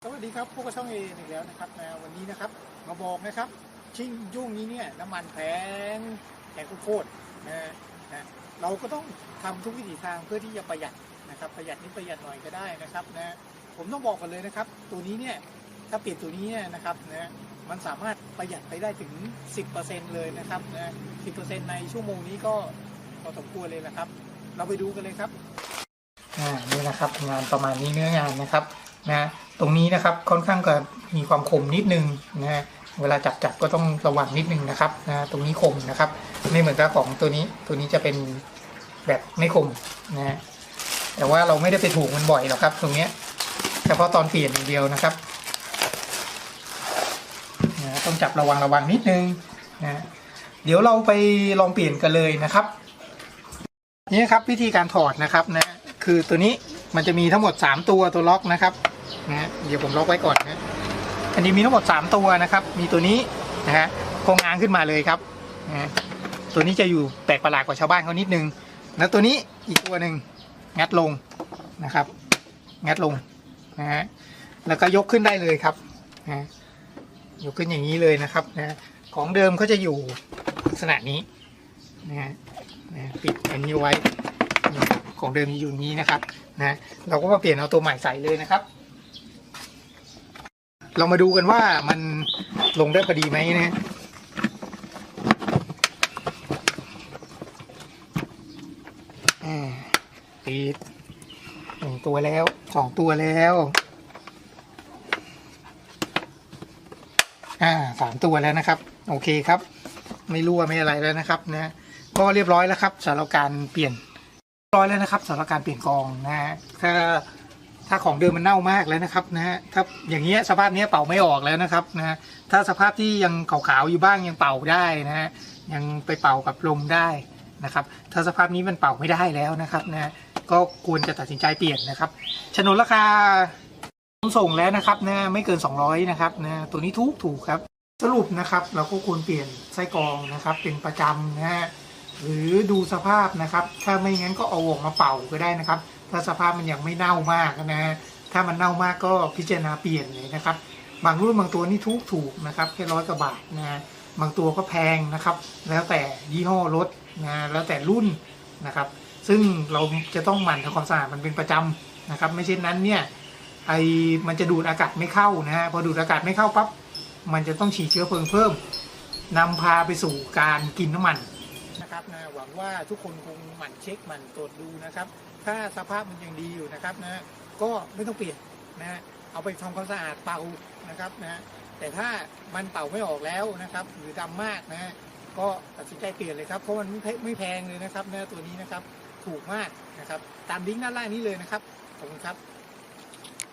สวัสดีครับพวกช่องเออีกแล้วนะครับวันนี้นะครับมาบอกนะครับชิ่งยุ่งนี้เนี่ยน้ำมันแพงโคตรนะเราก็ต้องทำทุกวิถีทางเพื่อที่จะประหยัดนะครับประหยัดนิดประหยัดหน่อยก็ได้นะครับผมต้องบอกกันเลยนะครับตัวนี้เนี่ยถ้าเปลี่ยนตัวนี้นะครับมันสามารถประหยัดไปได้ถึง 10% เลยนะครับ10% ในชั่วโมงนี้ก็พอสมควรเลยนะครับเราไปดูกันเลยครับนี่นะครับงานประมาณนี้เนื้องานนะครับตรงนี้นะครับค่อนข้างจะมีความคมนิดนึงเวลาจับก็ต้องระวังนิดนึงนะครับตรงนี้คมนะครับไม่เหมือนกับของตัวนี้จะเป็นแบบไม่คมแต่ว่าเราไม่ได้ไปถูกมันบ่อยหรอกครับตรงนี้เฉพาะตอนเปลี่ยนอย่างเดียวนะครับต้องจับระวังนิดนึงเดี๋ยวเราไปลองเปลี่ยนกันเลยนะครับนี่ครับวิธีการถอดนะครับคือตัวนี้มันจะมีทั้งหมด3ตัวล็อกนะครับเดี๋ยวผมล็อกไว้ก่อนอันนี้มีทั้งหมด3ตัวนะครับมีตัวนี้โครงงานขึ้นมาเลยครับตัวนี้จะอยู่แปลกประหลาดกว่าชาวบ้านเขานิดนึงแล้วตัวนี้อีกตัวหนึ่งงัดลงนะครับงัดลงแล้วก็ยกขึ้นได้เลยครับยกขึ้นอย่างนี้เลยนะครับของเดิมเขาจะอยู่ลักษณะนี้ปิดอันนี้ไว้ของเดิมอยู่นี้นะครับเราก็มาเปลี่ยนเอาตัวใหม่ใส่เลยนะครับเรามาดูกันว่ามันลงได้พอดีไหมปิด1 ตัวแล้ว2 ตัวแล้ว3 ตัวแล้วนะครับโอเคครับไม่รั่วไม่อะไรแล้วนะครับก็เรียบร้อยแล้วครับสำหรับการเปลี่ยนร้อยแล้วนะครับสำหรับการเปลี่ยนกองถ้าของเดิมมันเน่ามากแล้วนะครับถ้าอย่างเงี้ยสภาพนี้เป่าไม่ออกแล้วนะครับถ้าสภาพที่ยังขาวๆอยู่บ้างยังเป่าได้ยังไปเป่ากับลมได้นะครับถ้าสภาพนี้มันเป่าไม่ได้แล้วนะครับก็ควรจะตัดสินใจเปลี่ยนนะครับโฉนดราคาส่งแล้วนะครับไม่เกิน200นะครับตัวนี้ถูกครับสรุปนะครับเราก็ควรเปลี่ยนไส้กรองนะครับเป็นประจำหรือดูสภาพนะครับถ้าไม่งั้นก็เอาออกมาเป่าก็ได้นะครับถ้าสภาพมันยังไม่เน่ามากถ้ามันเน่ามากก็พิจารณาเปลี่ยนเลยนะครับบางรุ่นบางตัวนี่ถูกนะครับแค่100 กว่าบาทบางตัวก็แพงนะครับแล้วแต่ยี่ห้อรถแล้วแต่รุ่นนะครับซึ่งเราจะต้องหมั่นทำความสะอาดมันเป็นประจำนะครับไม่เช่นนั้นเนี่ยมันจะดูดอากาศไม่เข้าพอดูดอากาศไม่เข้าปั๊บมันจะต้องฉีดเชื้อเพลิงเพิ่มนำพาไปสู่การกินน้ำมันนะครับหวังว่าทุกคนคงหมั่นเช็คหมั่นตรวจดูนะครับถ้าสภาพมันยังดีอยู่นะครับก็ไม่ต้องเปลี่ยนเอาไปทำความสะอาดเป่านะครับแต่ถ้ามันเป่าไม่ออกแล้วนะครับหรือดำมากก็ตัดสินใจเปลี่ยนเลยครับเพราะมันไม่แพงเลยนะครับตัวนี้นะครับถูกมากนะครับตามลิงก์ด้านล่างนี้เลยนะครับขอบคุณครับ